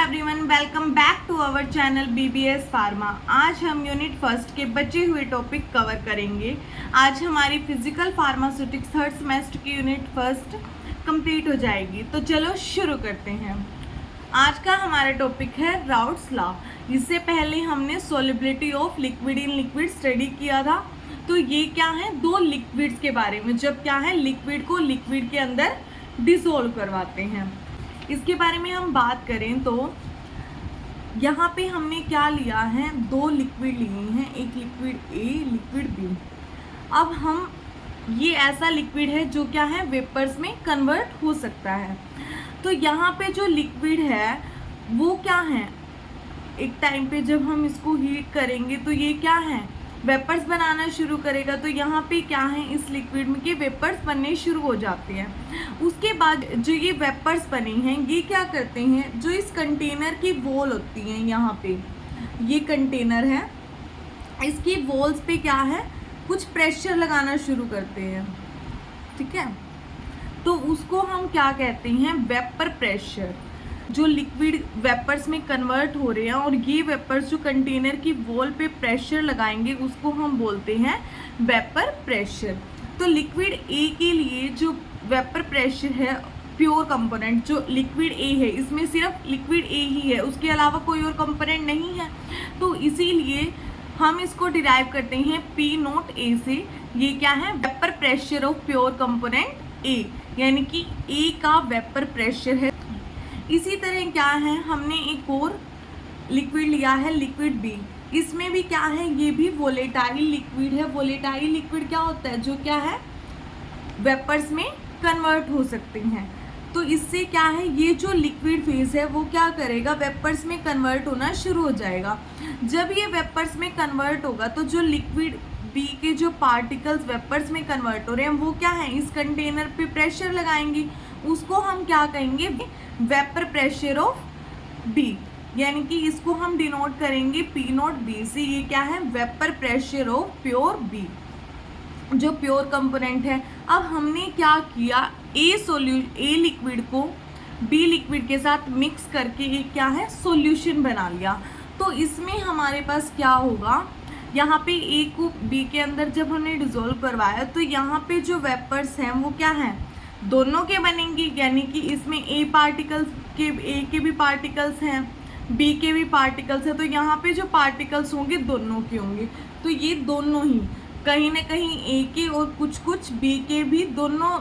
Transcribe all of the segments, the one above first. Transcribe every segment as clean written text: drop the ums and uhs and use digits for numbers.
Everyone, welcome back to our channel BBS pharma. आज हम unit first के बचे हुए टॉपिक कवर करेंगे। आज हमारी फिजिकल फार्मास्यूटिक्स थर्ड सेमेस्टर की यूनिट फर्स्ट कंप्लीट हो जाएगी। तो चलो शुरू करते हैं। आज का हमारा टॉपिक है राउट्स लॉ। इससे पहले हमने solubility of liquid in liquid study किया था। तो ये क्या है, दो लिक्विड्स के बारे में, जब क्या है लिक्विड को लिक्विड के अंदर डिसोल्व करवाते हैं, इसके बारे में हम बात करें तो यहाँ पे हमने क्या लिया है, दो लिक्विड लिए हैं, एक लिक्विड ए लिक्विड बी। अब हम ये ऐसा लिक्विड है जो क्या है वेपर्स में कन्वर्ट हो सकता है। तो यहाँ पे जो लिक्विड है वो क्या है, एक टाइम पे जब हम इसको हीट करेंगे तो ये क्या है वेपर्स बनाना शुरू करेगा। तो यहाँ पे क्या है इस लिक्विड में कि वेपर्स बनने शुरू हो जाते हैं। उसके बाद जो ये वेपर्स बने हैं ये क्या करते हैं, जो इस कंटेनर की वॉल होती है, यहाँ पे ये कंटेनर है, इसकी वॉल्स पे क्या है कुछ प्रेशर लगाना शुरू करते हैं, ठीक है। तो उसको हम क्या कहते हैं, वेपर प्रेशर। जो लिक्विड वेपर्स में कन्वर्ट हो रहे हैं और ये वेपर्स जो कंटेनर की वॉल पे प्रेशर लगाएंगे उसको हम बोलते हैं वेपर प्रेशर। तो लिक्विड ए के लिए जो वेपर प्रेशर है, प्योर कंपोनेंट जो लिक्विड ए है, इसमें सिर्फ लिक्विड ए ही है, उसके अलावा कोई और कंपोनेंट नहीं है। तो इसीलिए हम इसको डिराइव करते हैं पी नोट ए से। ये क्या है, vapour pressure of pure component ए, यानी कि ए का वेपर प्रेशर है। इसी तरह क्या है, हमने एक और लिक्विड लिया है लिक्विड बी। इसमें भी क्या है, ये भी वोलेटाइल लिक्विड है। वोलेटाइल लिक्विड क्या होता है, जो क्या है वेपर्स में कन्वर्ट हो सकते हैं। तो इससे क्या है, ये जो लिक्विड फेज है वो क्या करेगा, वेपर्स में कन्वर्ट होना शुरू हो जाएगा। जब ये वेपर्स में कन्वर्ट होगा तो जो लिक्विड बी के जो पार्टिकल्स वेपर्स में कन्वर्ट हो रहे हैं वो क्या है इस कंटेनर पे प्रेशर लगाएंगे, उसको हम क्या कहेंगे, वेपर प्रेशर ऑफ बी, यानी कि इसको हम डिनोट करेंगे पी नोट बी से। ये क्या है, vapour pressure of pure B, जो प्योर कंपोनेंट है। अब हमने क्या किया, ए लिक्विड को बी लिक्विड के साथ मिक्स करके एक क्या है सॉल्यूशन बना लिया। तो इसमें हमारे पास क्या होगा, यहाँ पे ए को बी के अंदर जब हमने डिसॉल्व करवाया तो यहाँ पे जो वेपर्स हैं वो क्या हैं, दोनों के बनेंगे, यानी कि इसमें ए पार्टिकल्स के, ए के भी पार्टिकल्स हैं, बी के भी पार्टिकल्स हैं। तो यहाँ पे जो पार्टिकल्स होंगे दोनों के होंगे। तो ये दोनों ही कहीं ना कहीं ए के और कुछ बी के भी दोनों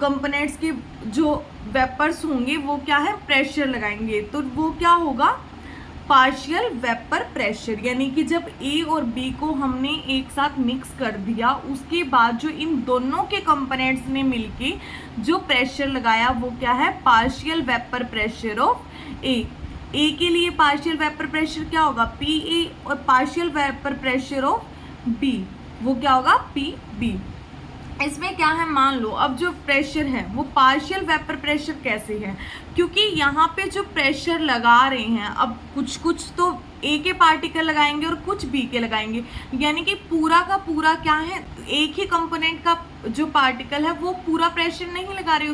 कंपोनेंट्स के जो वेपर्स होंगे वो क्या है प्रेशर लगाएंगे। तो वो क्या होगा, पार्शियल वेपर प्रेशर, यानी कि जब ए और बी को हमने एक साथ मिक्स कर दिया उसके बाद जो इन दोनों के कंपोनेंट्स ने मिलके जो प्रेशर लगाया वो क्या है पार्शियल वेपर प्रेशर ऑफ ए। ए के लिए पार्शियल वेपर प्रेशर क्या होगा पी ए, और partial vapour pressure of B वो क्या होगा पी बी। इसमें क्या है, मान लो अब जो प्रेशर है वो पार्शियल वेपर प्रेशर कैसे है, क्योंकि यहाँ पे जो प्रेशर लगा रहे हैं अब कुछ तो ए के पार्टिकल लगाएंगे और कुछ बी के लगाएंगे, यानी कि पूरा का पूरा क्या है एक ही कंपोनेंट का जो पार्टिकल है वो पूरा प्रेशर नहीं लगा रहे,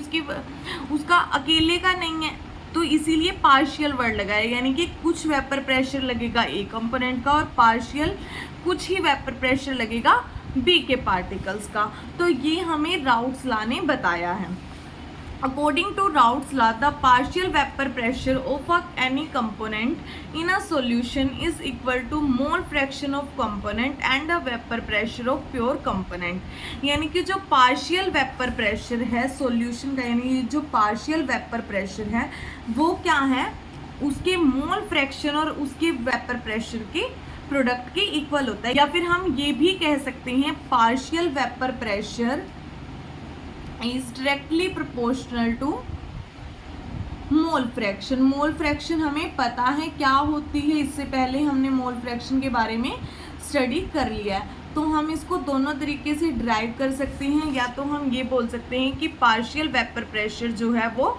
उसका अकेले का नहीं है। तो इसीलिए पार्शियल वर्ड लगाया, यानी कि कुछ वेपर प्रेशर लगेगा ए कंपोनेंट का और पार्शियल कुछ ही वेपर प्रेशर लगेगा बी के पार्टिकल्स का। तो ये हमें राउट्स लॉ ने बताया है। According to Raoult's law, the partial vapour pressure of any component in a solution is equal to mole fraction of component and the vapour pressure of pure component. यानी कि जो पार्शियल वेपर प्रेशर है solution का, यानी जो partial vapour pressure है वो क्या है उसके मोल फ्रैक्शन और उसके वेपर प्रेशर के प्रोडक्ट के इक्वल होता है। या फिर हम ये भी कह सकते हैं partial vapour pressure is directly proportional to mole fraction. Mole fraction हमें पता है क्या होती है, इससे पहले हमने मोल फ्रैक्शन के बारे में स्टडी कर लिया है। तो हम इसको दोनों तरीके से ड्राइव कर सकते हैं, या तो हम ये बोल सकते हैं कि पार्शियल वेपर प्रेशर जो है वो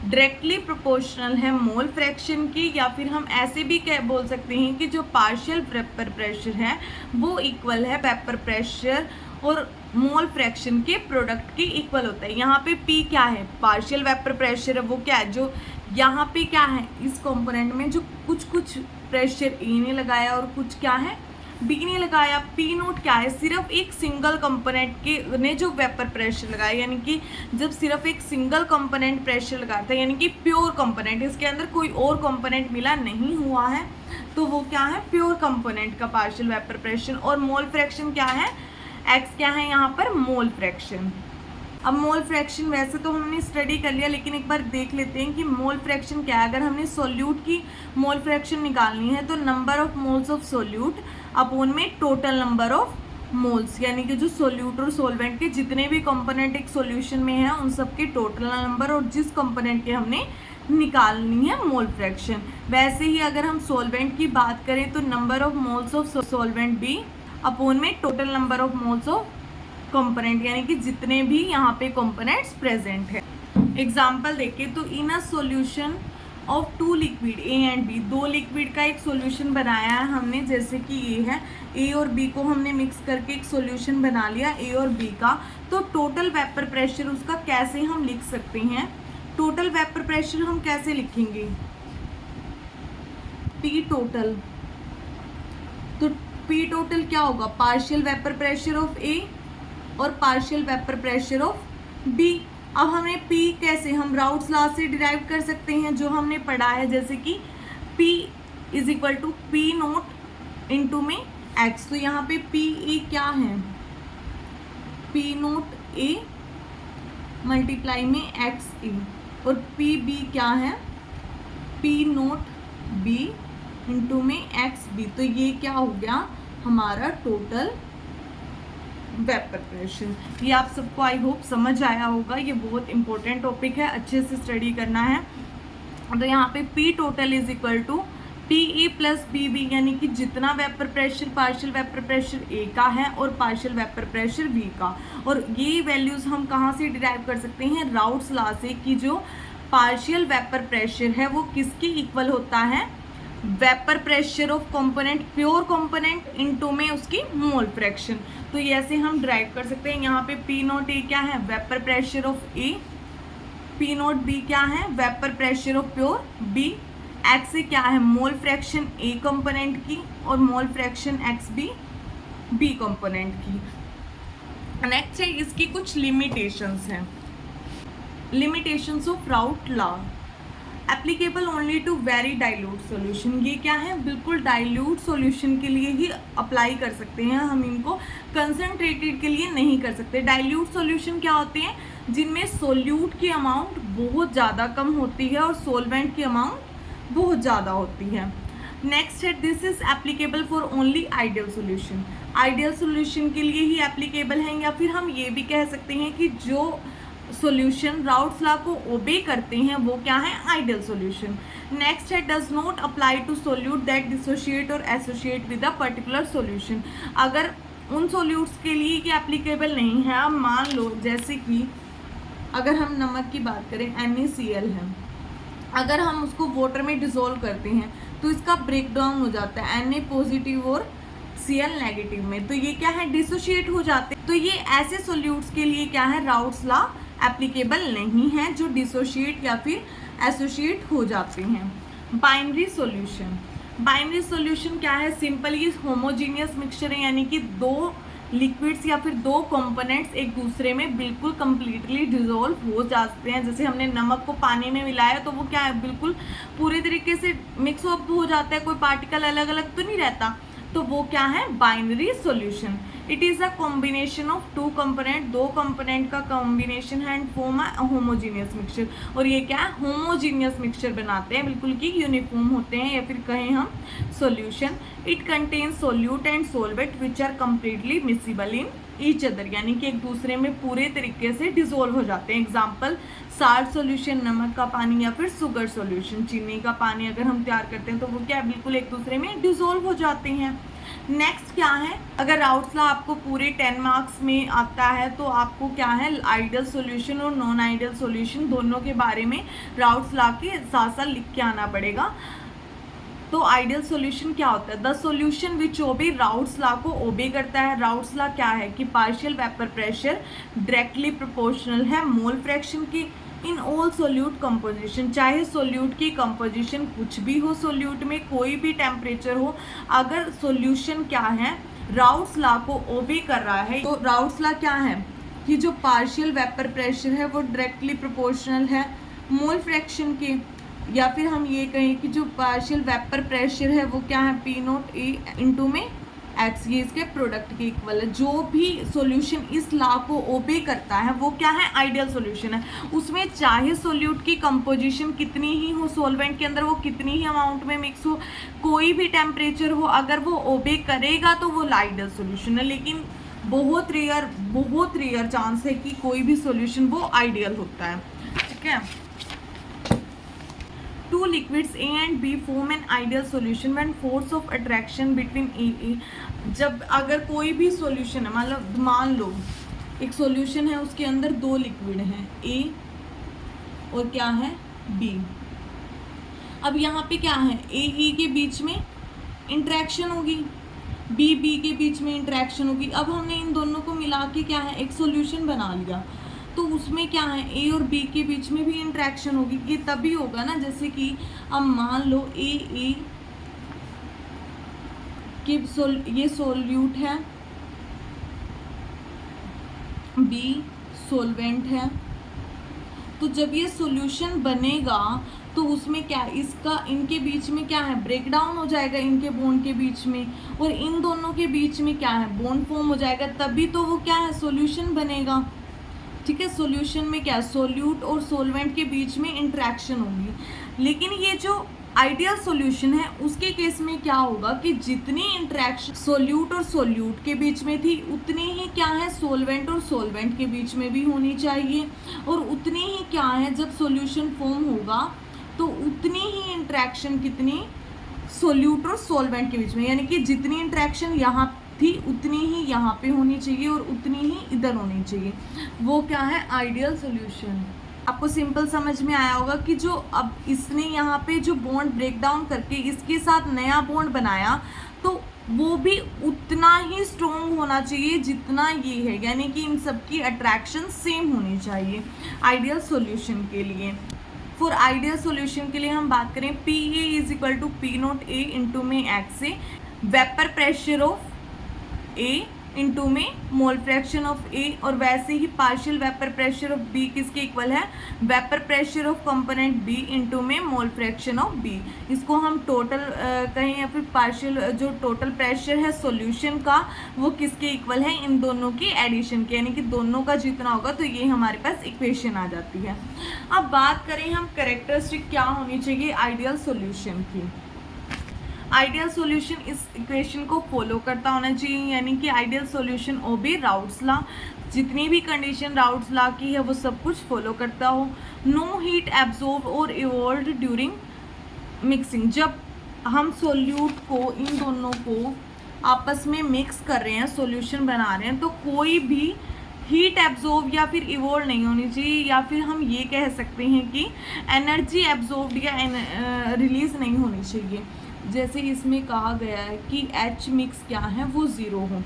डायरेक्टली प्रोपोर्शनल है मोल फ्रैक्शन की, या फिर हम ऐसे भी बोल सकते हैं कि जो पार्शियल वेपर प्रेशर है वो इक्वल है वेपर प्रेशर और मोल फ्रैक्शन के प्रोडक्ट के इक्वल होता है। यहाँ पे P क्या है, पार्शियल वेपर प्रेशर है, वो क्या है जो यहाँ पे क्या है, इस कंपोनेंट में जो कुछ प्रेशर ए ने लगाया और कुछ क्या है बी ने लगाया। पी नोट क्या है, सिर्फ एक सिंगल कंपोनेंट के ने जो वेपर प्रेशर लगाया, यानी कि जब सिर्फ एक सिंगल कंपोनेंट प्रेशर लगाता है, यानी कि प्योर कंपोनेंट, इसके अंदर कोई और कंपोनेंट मिला नहीं हुआ है, तो वो क्या है प्योर कंपोनेंट का पार्शियल वेपर प्रेशर। और मोल फ्रैक्शन क्या है, एक्स क्या है यहाँ पर मोल फ्रैक्शन। अब मोल फ्रैक्शन वैसे तो हमने स्टडी कर लिया, लेकिन एक बार देख लेते हैं कि मोल फ्रैक्शन क्या है। अगर हमने सोल्यूट की मोल फ्रैक्शन निकालनी है तो number of moles of solute upon में टोटल नंबर ऑफ मोल्स, यानी कि जो सोल्यूट और सोलवेंट के जितने भी कंपोनेंट एक सॉल्यूशन में है उन सब के टोटल नंबर और जिस कंपोनेंट के हमने निकालनी है मोल फ्रैक्शन। वैसे ही अगर हम सोलवेंट की बात करें तो number of moles of solvent B upon में total number of moles of component, यानी कि जितने भी यहाँ पे कंपोनेंट्स प्रेजेंट है। एग्जांपल देखें तो in a solution of two liquid A and B, दो लिक्विड का एक सॉल्यूशन बनाया है हमने, जैसे कि ये है ए और बी को हमने मिक्स करके एक सॉल्यूशन बना लिया ए और बी का। तो टोटल वेपर प्रेशर उसका कैसे हम लिख सकते हैं, टोटल वेपर प्रेशर हम कैसे लिखेंगे, पी टोटल। तो पी टोटल क्या होगा, partial vapour pressure of A और partial vapour pressure of B. अब हमें P कैसे, हम राउट्स लॉ से डिराइव कर सकते हैं जो हमने पढ़ा है, जैसे कि P is equal to P nought into में X। तो यहाँ पे पी ए क्या है, पी नोट ए मल्टीप्लाई में एक्स ए, और पी बी क्या है, पी नोट बी इंटू में एक्स बी। तो ये क्या हो गया हमारा टोटल वेपर प्रेशर। ये आप सबको आई होप समझ आया होगा, ये बहुत इंपॉर्टेंट टॉपिक है, अच्छे से स्टडी करना है। तो यहाँ पे P total is equal to P A plus P B, यानी कि जितना vapour pressure partial vapour pressure A का है और पार्शियल वेपर प्रेशर बी का। और ये वैल्यूज़ हम कहाँ से डिराइव कर सकते हैं, राउट्स लॉ से, कि जो पार्शियल वेपर प्रेशर है वो किसके इक्वल होता है, vapour pressure of component pure component into में उसकी मोल फ्रैक्शन। तो ये ऐसे हम ड्राइव कर सकते हैं। यहाँ पे पी नोट ए क्या है, vapour pressure of A, P nought B क्या है, vapour pressure of pure B, X से क्या है मोल फ्रैक्शन ए कंपोनेंट की और mole fraction X B component की। नेक्स्ट है इसकी कुछ लिमिटेशंस हैं। Limitations of Raoult law, applicable only to very dilute solution. ये क्या है, बिल्कुल डाइल्यूट सॉल्यूशन के लिए ही अप्लाई कर सकते हैं, हम इनको कंसनट्रेटेड के लिए नहीं कर सकते। डाइल्यूट सॉल्यूशन क्या होते हैं, जिनमें सोल्यूट की अमाउंट बहुत ज़्यादा कम होती है और सोलवेंट की अमाउंट बहुत ज़्यादा होती है। नेक्स्ट है this is applicable for only ideal solution. Ideal solution के लिए ही एप्लीकेबल है, या फिर हम ये भी कह सकते हैं कि जो सॉल्यूशन राउट्स लॉ को ओबे करते हैं वो क्या है, आइडियल सॉल्यूशन। नेक्स्ट है does not apply to solute that dissociate और associate with a particular solution. अगर उन सॉल्यूट्स के लिए कि एप्लीकेबल नहीं है, अब मान लो जैसे कि अगर हम नमक की बात करें, NaCl है, अगर हम उसको वाटर में डिसॉल्व करते हैं तो इसका ब्रेक डाउन हो जाता है Na पॉजिटिव और Cl नेगेटिव में, तो ये क्या है डिसोशिएट हो जाते हैं। तो ये ऐसे सॉल्यूट्स के लिए क्या है, राउट्स लॉ एप्लीकेबल नहीं है जो डिसोशिएट या फिर एसोसिएट हो जाते हैं। बाइनरी सॉल्यूशन, बाइनरी सॉल्यूशन क्या है, सिंपली होमोजीनियस मिक्सचर है, यानी कि दो लिक्विड्स या फिर दो कंपोनेंट्स एक दूसरे में बिल्कुल कंप्लीटली डिसॉल्व हो जाते हैं। जैसे हमने नमक को पानी में मिलाया तो वो क्या है, बिल्कुल पूरे तरीके से मिक्स अप हो जाता है, कोई पार्टिकल अलग अलग तो नहीं रहता, तो वो क्या है binary solution. It is a combination of two component, दो कंपोनेंट का कॉम्बिनेशन है and form a homogeneous mixture. और ये क्या है, होमोजीनियस मिक्सचर बनाते हैं, बिल्कुल की यूनिफॉर्म होते हैं, या फिर कहें हम solution. It contains solute and solvent which are completely miscible in each other, यानी कि एक दूसरे में पूरे तरीके से डिसॉल्व हो जाते हैं। एग्जाम्पल साल्ट सॉल्यूशन नमक का पानी, या फिर शुगर सॉल्यूशन चीनी का पानी अगर हम तैयार करते हैं तो वो क्या बिल्कुल एक दूसरे में डिसॉल्व हो जाते हैं। नेक्स्ट क्या है, अगर राउट्स लॉ आपको पूरे 10 मार्क्स में आता है तो आपको क्या है आइडियल सॉल्यूशन और नॉन आइडियल सॉल्यूशन दोनों के बारे में राउट्स लॉ के साथ साथ लिख के आना पड़ेगा। तो आइडियल सॉल्यूशन क्या होता है, द सॉल्यूशन विच ओबे राउट्स लॉ को ओबे करता है। राउट्स लॉ क्या है कि partial vapour pressure directly proportional है मोल फ्रैक्शन की इन ऑल सोल्यूट कंपोजिशन, चाहे सोल्यूट की कंपोजिशन कुछ भी हो, सोल्यूट में कोई भी टेम्परेचर हो, अगर सोल्यूशन क्या है राउट्स लॉ को ओबे कर रहा है, तो राउट्स लॉ क्या है कि जो पार्शियल वेपर प्रेशर है वो डायरेक्टली प्रोपोर्शनल है मोल फ्रैक्शन के, या फिर हम ये कहें कि जो पार्शियल वेपर प्रेशर है वो क्या है पी नोट ए इंटू में एक्स, ये इसके प्रोडक्ट के इक्वल है। जो भी सॉल्यूशन इस लॉ को ओबे करता है वो क्या है आइडियल सॉल्यूशन है। उसमें चाहे सोल्यूट की कंपोजिशन कितनी ही हो, सॉल्वेंट के अंदर वो कितनी ही अमाउंट में मिक्स हो, कोई भी टेम्परेचर हो, अगर वो ओबे करेगा तो वो आइडियल सॉल्यूशन है। लेकिन बहुत रेयर चांस है कि कोई भी सॉल्यूशन वो आइडियल होता है। ठीक है, two liquids A and B form an ideal solution when force of attraction between A जब अगर कोई भी सॉल्यूशन है, मतलब मान लो एक सॉल्यूशन है उसके अंदर दो लिक्विड हैं A और क्या है B। अब यहाँ पे क्या है A E के बीच में इंटरेक्शन होगी, B B के बीच में इंटरेक्शन होगी। अब हमने इन दोनों को मिला के क्या है एक सॉल्यूशन बना लिया, तो उसमें क्या है ए और बी के बीच में भी इंटरेक्शन होगी। ये तभी होगा ना, जैसे कि अब मान लो ए कि ये सोल्यूट है, बी सोलवेंट है, तो जब ये सॉल्यूशन बनेगा तो उसमें क्या इसका इनके बीच में क्या है ब्रेक डाउन हो जाएगा इनके बॉन्ड के बीच में, और इन दोनों के बीच में क्या है बॉन्ड फॉर्म हो जाएगा, तभी तो वो क्या है सॉल्यूशन बनेगा। ठीक है, सॉल्यूशन में क्या सोल्यूट और सोलवेंट के बीच में इंटरेक्शन होगी। लेकिन ये जो आइडियल सॉल्यूशन है उसके केस में क्या होगा कि जितनी इंटरेक्शन सोल्यूट और सोल्यूट के बीच में थी उतनी ही क्या है सोलवेंट और सोलवेंट के बीच में भी होनी चाहिए, और उतनी ही क्या है जब सॉल्यूशन फॉर्म होगा तो उतनी ही इंटरेक्शन कितनी सोल्यूट और सोलवेंट के बीच में, यानी कि जितनी इंटरेक्शन यहाँ थी उतनी ही यहाँ पे होनी चाहिए और उतनी ही इधर होनी चाहिए। वो क्या है आइडियल सॉल्यूशन। आपको सिंपल समझ में आया होगा कि जो अब इसने यहाँ पे जो बॉन्ड ब्रेक डाउन करके इसके साथ नया बॉन्ड बनाया तो वो भी उतना ही स्ट्रॉन्ग होना चाहिए जितना ये है, यानी कि इन सब की अट्रैक्शन सेम होनी चाहिए आइडियल सॉल्यूशन के लिए। फॉर आइडियल सॉल्यूशन के लिए हम बात करें P A is equal to P note A into में X A, vapour pressure of A into में मोल फ्रैक्शन ऑफ ए, और वैसे ही partial vapour pressure of B किसके इक्वल है vapour pressure of component B into में mole fraction of B. इसको हम टोटल कहें या फिर पार्शियल जो टोटल प्रेशर है सॉल्यूशन का वो किसके इक्वल है इन दोनों की एडिशन के, यानी कि दोनों का जितना होगा तो ये हमारे पास इक्वेशन आ जाती है। अब बात करें हम कैरेक्टरिस्टिक क्या होनी चाहिए आइडियल सॉल्यूशन की। आइडियल सॉल्यूशन इस इक्वेशन को फॉलो करता होना चाहिए, यानी कि आइडियल सॉल्यूशन ओबे राउट्स लॉ, जितनी भी कंडीशन राउट्स लॉ की है वो सब कुछ फॉलो करता हो। नो हीट एब्जॉर्ब और इवॉल्व ड्यूरिंग मिक्सिंग, जब हम सोल्यूट को इन दोनों को आपस में मिक्स कर रहे हैं सॉल्यूशन बना रहे हैं तो कोई भी हीट एब्जॉर्ब या फिर इवॉल्व नहीं होनी चाहिए, या फिर हम ये कह सकते हैं कि एनर्जी एब्जॉर्ब या रिलीज नहीं होनी चाहिए। जैसे इसमें कहा गया है कि H मिक्स क्या है वो ज़ीरो हो।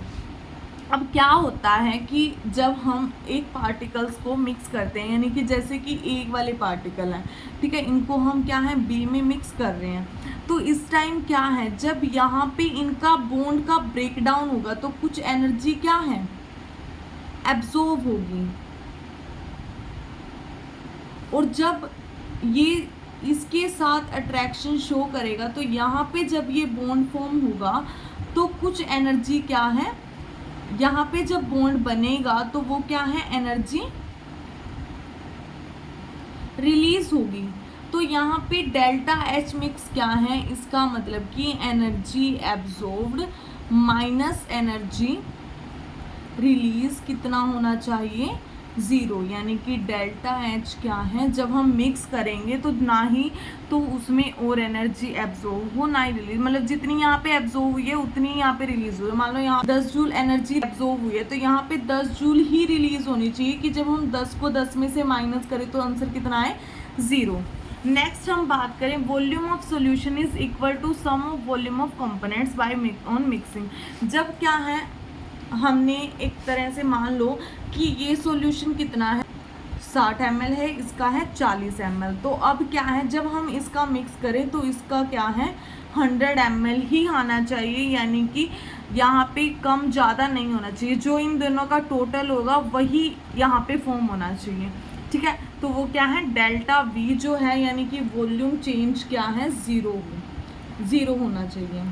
अब क्या होता है कि जब हम एक पार्टिकल्स को मिक्स करते हैं, यानी कि जैसे कि एक वाले पार्टिकल हैं, ठीक है, इनको हम क्या है B में मिक्स कर रहे हैं, तो इस टाइम क्या है जब यहाँ पे इनका बॉन्ड का ब्रेक डाउन होगा तो कुछ एनर्जी क्या है एब्जॉर्ब होगी, और जब ये इसके साथ अट्रैक्शन शो करेगा तो यहाँ पे जब ये बॉन्ड फॉर्म होगा तो कुछ एनर्जी क्या है यहाँ पे जब बॉन्ड बनेगा तो वो क्या है एनर्जी रिलीज होगी। तो यहाँ पे डेल्टा H मिक्स क्या है, इसका मतलब कि energy absorbed minus energy release कितना होना चाहिए ज़ीरो, यानी कि डेल्टा H क्या है जब हम मिक्स करेंगे तो ना ही तो उसमें और एनर्जी एब्जॉर्ब हो ना ही रिलीज, मतलब जितनी यहाँ पे एब्जॉर्ब हुई है उतनी यहाँ पे रिलीज हुई है। मान लो यहाँ 10 जूल एनर्जी एब्जॉर्ब हुई है तो यहाँ पे 10 जूल ही रिलीज होनी चाहिए कि जब हम 10 को 10 में से माइनस करें तो आंसर कितना है ज़ीरो। नेक्स्ट हम बात करें volume of solution is equal to sum of volume of components by on mixing. जब क्या है हमने एक तरह से मान लो कि ये सॉल्यूशन कितना है 60 ml है, इसका है 40 ml। तो अब क्या है, जब हम इसका मिक्स करें तो इसका क्या है 100 ml ही आना चाहिए, यानी कि यहाँ पे कम ज़्यादा नहीं होना चाहिए। जो इन दोनों का टोटल होगा वही यहाँ पे फॉर्म होना चाहिए, ठीक है। तो वो क्या है डेल्टा वी जो है, यानी कि वॉल्यूम चेंज क्या है, ज़ीरो होना चाहिए।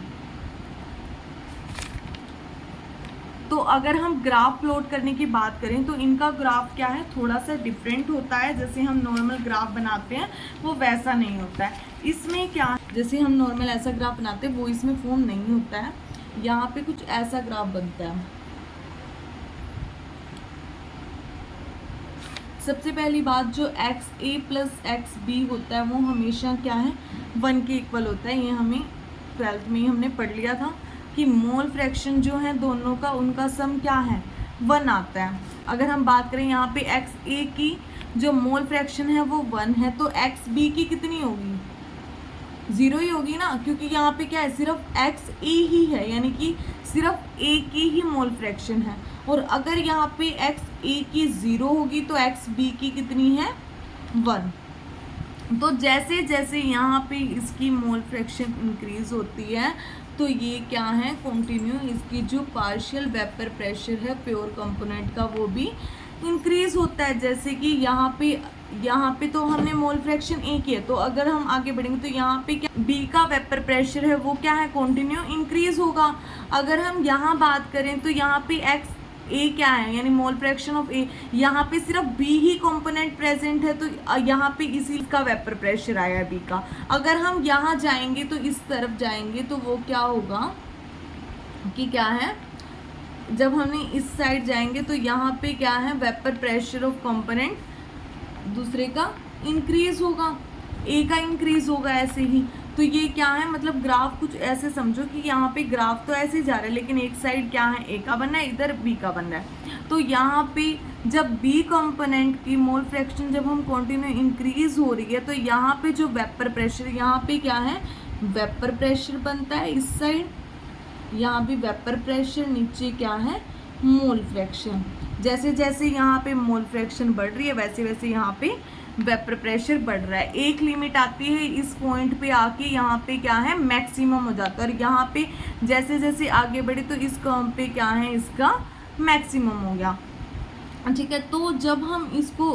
तो अगर हम ग्राफ प्लॉट करने की बात करें तो इनका ग्राफ क्या है, थोड़ा सा डिफरेंट होता है। जैसे हम नॉर्मल ग्राफ बनाते हैं वो वैसा नहीं होता है। इसमें क्या, जैसे हम नॉर्मल ऐसा ग्राफ बनाते हैं वो इसमें फॉर्म नहीं होता है, यहाँ पे कुछ ऐसा ग्राफ बनता है। सबसे पहली बात, जो XA प्लस XB होता है वो हमेशा क्या है 1 के इक्वल होता है। ये हमें 12th में ही हमने पढ़ लिया था कि मोल फ्रैक्शन जो है दोनों का, उनका सम क्या है 1 आता है। अगर हम बात करें यहाँ पे XA की जो मोल फ्रैक्शन है वो 1 है, तो XB की कितनी होगी, 0 ही होगी ना, क्योंकि यहाँ पे क्या है सिर्फ XA ही है, यानी कि सिर्फ A की ही मोल फ्रैक्शन है। और अगर यहाँ पे XA की 0 होगी तो XB की कितनी है 1। तो जैसे जैसे यहाँ पे इसकी मोल फ्रैक्शन इंक्रीज होती है तो ये क्या है कंटिन्यू, इसकी जो पार्शियल वेपर प्रेशर है प्योर कंपोनेंट का वो भी इंक्रीज होता है। जैसे कि यहाँ पे तो हमने मोल फ्रैक्शन A किया, तो अगर हम आगे बढ़ेंगे तो यहाँ पे क्या B का वेपर प्रेशर है वो क्या है कंटिन्यू इंक्रीज होगा। अगर हम यहाँ बात करें तो यहाँ पे A क्या है, यानी मोल फ्रैक्शन ऑफ A, यहाँ पे सिर्फ B ही कंपोनेंट प्रेजेंट है, तो यहाँ पे इसी का वेपर प्रेशर आया B का। अगर हम यहाँ जाएंगे तो इस तरफ जाएंगे तो वो क्या होगा कि क्या है, जब हमने इस साइड जाएंगे तो यहाँ पे क्या है वेपर प्रेशर ऑफ कंपोनेंट दूसरे का इंक्रीज होगा, A का इंक्रीज होगा ऐसे ही। तो ये क्या है, मतलब ग्राफ कुछ ऐसे समझो कि यहाँ पे ग्राफ तो ऐसे जा रहा है लेकिन एक साइड क्या है A का बन रहा है, इधर B का बन रहा है। तो यहाँ पे जब B कंपोनेंट की मोल फ्रैक्शन जब हम कंटिन्यू इंक्रीज हो रही है तो यहाँ पे जो वेपर प्रेशर, यहाँ पे क्या है वेपर प्रेशर बनता है इस साइड, यहाँ भी वेपर प्रेशर, नीचे क्या है मोल फ्रैक्शन। जैसे जैसे यहाँ पे मोल फ्रैक्शन बढ़ रही है वैसे वैसे यहाँ पे वेपर प्रेशर बढ़ रहा है। एक लिमिट आती है इस पॉइंट पे आके यहाँ पे क्या है मैक्सिमम हो जाता है, और यहाँ पे जैसे जैसे आगे बढ़े तो इस कर्व पे क्या है इसका मैक्सिमम हो गया, ठीक है। तो जब हम इसको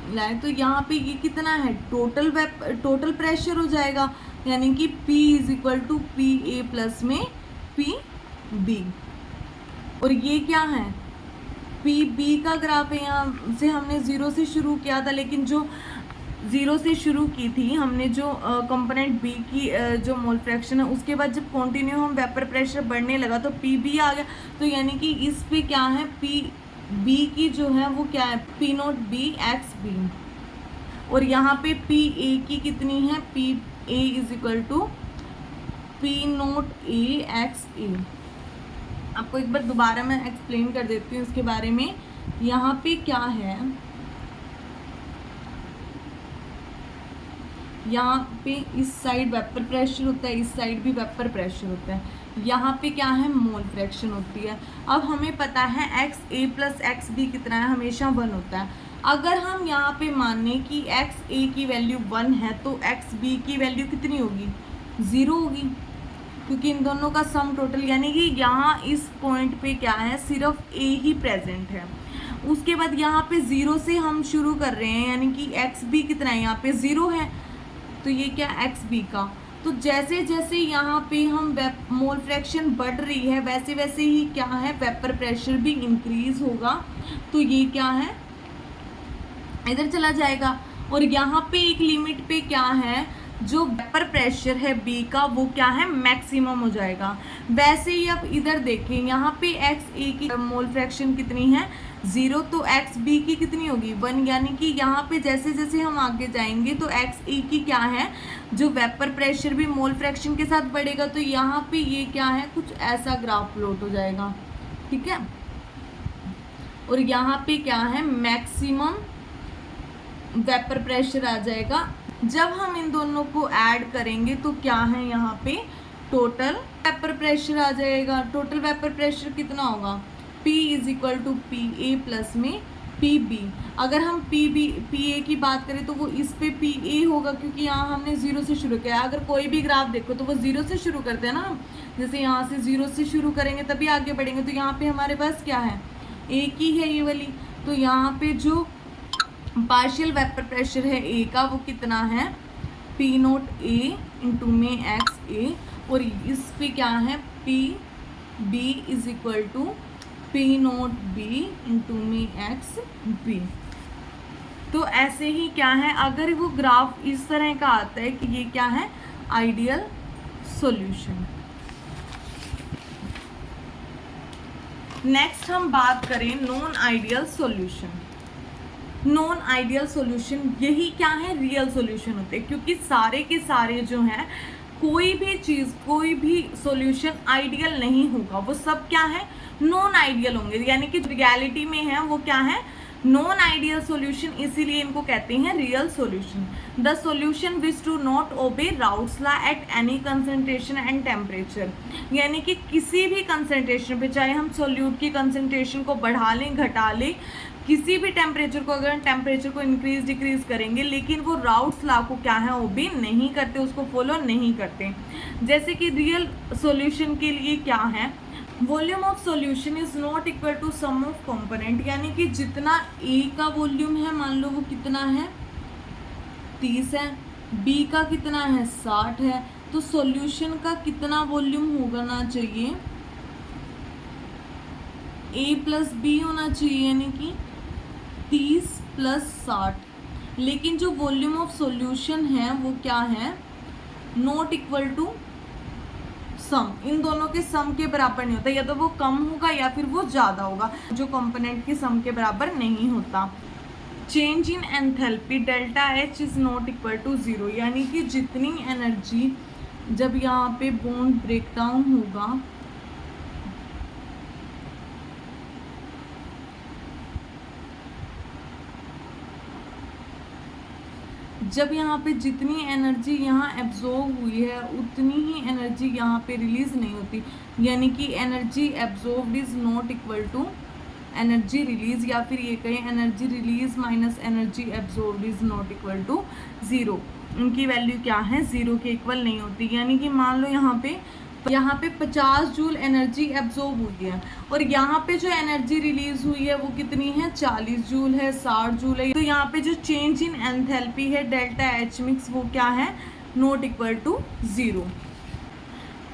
लाए तो यहाँ पे ये कितना है टोटल प्रेशर हो जाएगा, यानी कि P is equal to PA plus में PB। और ये क्या है PB का ग्राफ है, यहाँ से हमने 0 से शुरू किया था, लेकिन जो 0 से शुरू की थी हमने जो कंपोनेंट B की जो मोल फ्रैक्शन है, उसके बाद जब कंटिन्यू हम वेपर प्रेशर बढ़ने लगा तो PB आ गया। तो यानी कि इस पे क्या है PB की जो है वो क्या है P नोट B XB, और यहाँ पे PA की कितनी है PA is equal to P nought A XA। आपको एक बार दोबारा मैं एक्सप्लेन कर देती हूँ इसके बारे में। यहाँ पे क्या है, यहाँ पे इस साइड वेपर प्रेशर होता है, इस साइड भी वेपर प्रेशर होता है। यहाँ पे क्या है मोल फ्रैक्शन होती है। अब हमें पता है XA प्लस XB कितना है, हमेशा 1 होता है। अगर हम यहाँ पे माने कि XA की वैल्यू 1 है तो XB की वैल्यू कितनी होगी 0 होगी, क्योंकि इन दोनों का सम टोटल, यानी कि यहाँ इस पॉइंट पे क्या है सिर्फ A ही प्रेजेंट है। उसके बाद यहाँ पे 0 से हम शुरू कर रहे हैं, यानी कि XB कितना है यहाँ पे 0 है, तो ये क्या XB का। तो जैसे जैसे यहाँ पे हम मोल फ्रैक्शन बढ़ रही है वैसे वैसे ही क्या है वेपर प्रेशर भी इंक्रीज होगा, तो ये क्या है इधर चला जाएगा। और यहाँ पे एक लिमिट पे क्या है जो वेपर प्रेशर है B का वो क्या है मैक्सिमम हो जाएगा। वैसे ही अब इधर देखें, यहाँ पे XA की मोल फ्रैक्शन कितनी है 0, तो XB की कितनी होगी 1, यानी कि यहाँ पे जैसे जैसे हम आगे जाएंगे तो XA की क्या है जो वेपर प्रेशर भी मोल फ्रैक्शन के साथ बढ़ेगा, तो यहाँ पे ये क्या है कुछ ऐसा ग्राफ प्लॉट हो जाएगा, ठीक है। और यहाँ पे क्या है मैक्सिमम वेपर प्रेशर आ जाएगा। जब हम इन दोनों को ऐड करेंगे तो क्या है यहाँ पे टोटल वेपर प्रेशर आ जाएगा। टोटल वेपर प्रेशर कितना होगा P is equal to PA plus में पी बी, अगर हम पी ए की बात करें तो वो इस पे पी ए होगा, क्योंकि यहाँ हमने 0 से शुरू किया है। अगर कोई भी ग्राफ देखो तो वो 0 से शुरू करते हैं ना, जैसे यहाँ से 0 से शुरू करेंगे तभी आगे बढ़ेंगे। तो यहाँ पे हमारे पास क्या है, ए की है ये वाली। तो यहाँ पे जो पार्शियल वेपर प्रेशर है ए का वो कितना है, पी नोट ए इंटू में एक्स ए, और इस पे क्या है, P B is equal to P nought B into में एक्स बी। तो ऐसे ही क्या है, अगर वो ग्राफ इस तरह का आता है कि ये क्या है, आइडियल सॉल्यूशन। नेक्स्ट हम बात करें non ideal solution. Non ideal solution यही क्या है, रियल सॉल्यूशन होते हैं, क्योंकि सारे के सारे जो हैं, कोई भी चीज़, कोई भी सॉल्यूशन आइडियल नहीं होगा, वो सब क्या है, नॉन आइडियल होंगे। यानी कि रियलिटी में है वो क्या है, नॉन आइडियल सॉल्यूशन, इसीलिए इनको कहते हैं real solution. The solution which do not obey routes law at any concentration and temperature. यानी कि किसी भी कंसंट्रेशन पे, चाहे हम सोल्यूट की कंसंट्रेशन को बढ़ा लें, घटा लें, किसी भी टेम्परेचर को, अगर टेम्परेचर को इंक्रीज डिक्रीज करेंगे, लेकिन वो राउट्स लॉ को क्या है, ओबे नहीं करते, उसको फॉलो नहीं करते। जैसे कि रियल सॉल्यूशन के लिए क्या है, volume of solution is not equal to sum of component. यानी कि जितना ए का वॉल्यूम है, मान लो वो कितना है, 30 है, बी का कितना है, 60 है, तो सॉल्यूशन का कितना वॉल्यूम होना चाहिए, ए प्लस बी होना चाहिए, यानी कि 30 प्लस 60। लेकिन जो वॉल्यूम ऑफ सॉल्यूशन है वो क्या है, नॉट इक्वल टू सम, इन दोनों के सम के बराबर नहीं होता, या तो वो कम होगा या फिर वो ज़्यादा होगा, जो कंपोनेंट के सम के बराबर नहीं होता। Change in enthalpy delta H is not equal to 0। यानी कि जितनी एनर्जी जब यहाँ पे बॉन्ड ब्रेकडाउन होगा, जब यहाँ पे जितनी एनर्जी यहाँ एब्जॉर्ब हुई है उतनी ही एनर्जी यहाँ पे रिलीज नहीं होती। यानी कि energy absorbed is not equal to energy release, या फिर ये कहें energy release minus energy absorbed is not equal to 0। उनकी वैल्यू क्या है, 0 के इक्वल नहीं होती। यानी कि मान लो यहाँ पे 50 जूल एनर्जी एब्जॉर्ब हुई है, और यहाँ पे जो एनर्जी रिलीज हुई है वो कितनी है, 40 जूल है, 60 जूल है। तो यहाँ पे जो चेंज इन एंथैल्पी है डेल्टा एच मिक्स, वो क्या है, not equal to 0।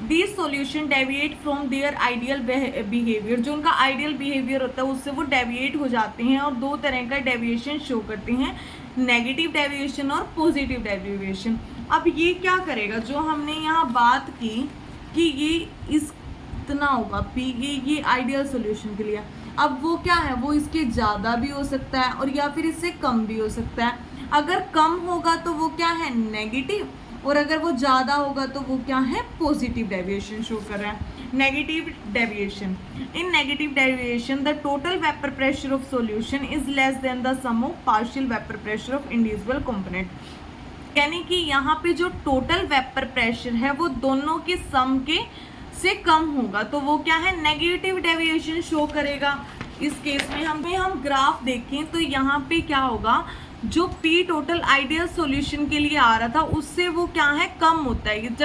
These solution deviate from their ideal behavior। जो उनका आइडियल बिहेवियर होता है उससे वो डेविएट हो जाते हैं, और दो तरह का डेविएशन शो करते हैं, नेगेटिव डेविएशन और पॉजिटिव डेविएशन। अब ये क्या करेगा, जो हमने यहाँ बात की कि ये इतना होगा पी ए, ये आइडियल सॉल्यूशन के लिए, अब वो क्या है, वो इसके ज़्यादा भी हो सकता है और या फिर इससे कम भी हो सकता है। अगर कम होगा तो वो क्या है, नेगेटिव, और अगर वो ज़्यादा होगा तो वो क्या है, पॉजिटिव डेविएशन शो कर रहा है। Negative deviation, in negative deviation the total vapour pressure of solution is less than the sum of partial vapour pressure of individual component. यानी कि यहाँ पे जो टोटल वेपर प्रेशर है वो दोनों के सम के से कम होगा, तो वो क्या है, नेगेटिव डेविएशन शो करेगा। इस केस में हम ग्राफ देखें तो यहाँ पे क्या होगा, जो पी टोटल आइडियल सॉल्यूशन के लिए आ रहा था उससे वो क्या है, कम होता है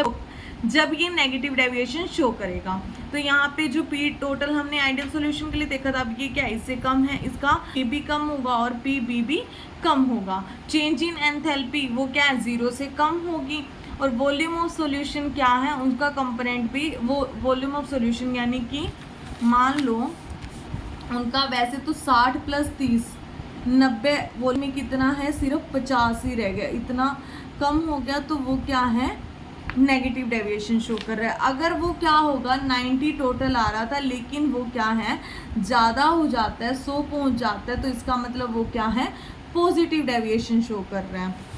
जब ये नेगेटिव डेविएशन शो करेगा। तो यहाँ पे जो पी टोटल हमने आइडियल सॉल्यूशन के लिए देखा था, अब ये क्या, इससे कम है, इसका पी भी कम होगा और पी बी भी कम होगा। चेंज इन एंथैल्पी वो क्या है, 0 से कम होगी। और वॉल्यूम ऑफ सॉल्यूशन क्या है, उनका कंपोनेंट भी वो वॉल्यूम ऑफ सॉल्यूशन, यानी कि मान लो उनका वैसे तो 60 प्लस 30 90 वॉल्यूम में कितना है, सिर्फ 50 ही रह गया, इतना कम हो गया, तो वो क्या है, नेगेटिव डेविएशन शो कर रहा है। अगर वो क्या होगा, 90 टोटल आ रहा था लेकिन वो क्या है, ज़्यादा हो जाता है, 100 पहुंच जाता है, तो इसका मतलब वो क्या है, पॉजिटिव डेविएशन शो कर रहा है।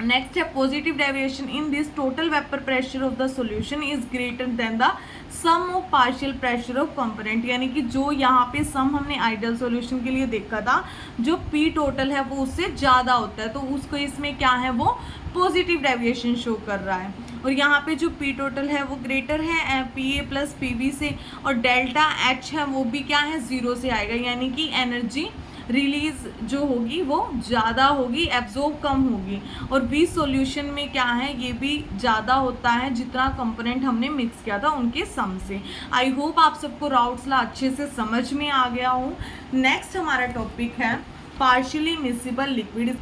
नेक्स्ट है positive deviation, in this total vapour pressure of the solution is greater than the sum of partial pressure of component. यानी कि जो यहाँ पे सम हमने आइडियल सॉल्यूशन के लिए देखा था, जो पी टोटल है वो उससे ज़्यादा होता है, तो उसको इसमें क्या है, वो पॉजिटिव डेविएशन शो कर रहा है। और यहाँ पे जो पी टोटल है वो ग्रेटर है P A plus P B से, और डेल्टा एच है वो भी क्या है 0 से आएगा, यानी कि एनर्जी रिलीज जो होगी वो ज़्यादा होगी, एब्जॉर्ब कम होगी। और वी सॉल्यूशन में क्या है, ये भी ज़्यादा होता है जितना कंपोनेंट हमने मिक्स किया था उनके सम से। आई होप आप सबको राउट्स ला अच्छे से समझ में आ गया हो। नेक्स्ट हमारा टॉपिक है पार्शियली मिसिबल लिक्विड।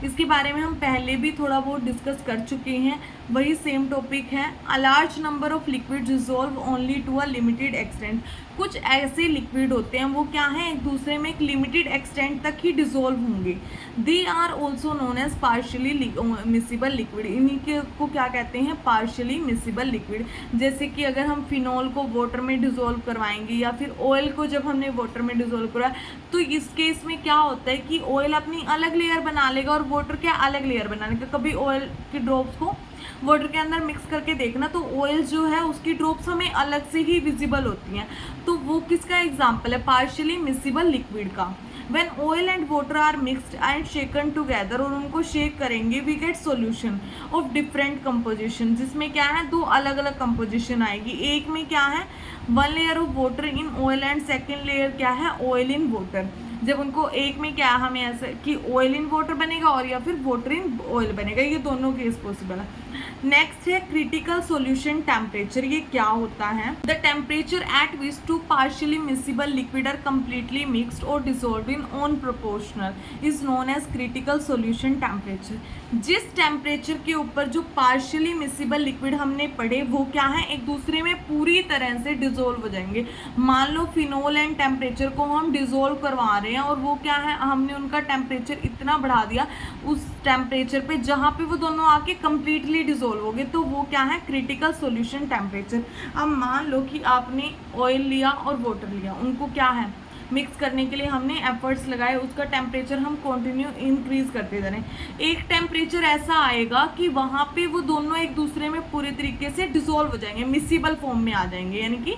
इसके बारे में हम पहले भी थोड़ा बहुत डिस्कस कर चुके हैं, वही सेम टॉपिक है। A large number of liquid dissolve only to a limited extent. कुछ ऐसे लिक्विड होते हैं वो क्या है, एक दूसरे में एक लिमिटेड एक्सटेंट तक ही डिजोल्व होंगे। They are also known as partially miscible liquid. इन्हीं को क्या कहते हैं, पार्शियली मिसिबल लिक्विड। जैसे कि अगर हम फिनॉल को वाटर में डिजोल्व करवाएंगे या फिर ऑयल को जब हमने वाटर में डिजोल्व करवाया, तो इस केस में क्या होता है कि ऑयल अपनी अलग लेयर बना लेगा और वाटर क्या अलग लेयर बना लेगा। कभी ऑयल के ड्रॉप्स को वाटर के अंदर मिक्स करके देखना, तो ऑयल जो है उसकी ड्रॉप्स हमें अलग से ही विजिबल होती हैं। तो वो किसका एग्जाम्पल है, पार्शियली मिसिबल लिक्विड का। When oil and water are mixed and shaken together, और उनको शेक करेंगे, we get solution of different composition, जिसमें क्या है दो अलग अलग कंपोजिशन आएगी। एक में क्या है one layer of water in oil and second layer क्या है ऑयल इन वाटर। जब उनको एक में क्या हमें ऐसे कि ऑयल इन वाटर बनेगा और या फिर वाटर इन ऑयल बनेगा, ये दोनों केस पॉसिबल है। नेक्स्ट है क्रिटिकल सॉल्यूशन टेम्परेचर। ये क्या होता है, the temperature at which two partially miscible liquid are completely mixed और dissolved in on proportional is known as critical solution temperature. जिस टेम्परेचर के ऊपर जो पार्शियली मिसिबल लिक्विड हमने पढ़े वो क्या है, एक दूसरे में पूरी तरह से डिसॉल्व हो जाएंगे। मान लो फिनोल एंड टेम्परेचर को हम डिसॉल्व करवा रहे हैं और वो क्या है, हमने उनका टेम्परेचर इतना बढ़ा दिया उस टेम्परेचर पे जहाँ पे वो दोनों आके कंप्लीटली डिसॉल्व हो गए, तो वो क्या है क्रिटिकल सॉल्यूशन टेम्परेचर। अब मान लो कि आपने ऑयल लिया और वाटर लिया, उनको क्या है मिक्स करने के लिए हमने एफर्ट्स लगाए, उसका टेम्परेचर हम कंटिन्यू इंक्रीज करते जा रहे हैं। एक टेम्परेचर ऐसा आएगा कि वहाँ पे वो दोनों एक दूसरे में पूरे तरीके से डिसॉल्व हो जाएंगे, मिसिबल फॉर्म में आ जाएंगे, यानी कि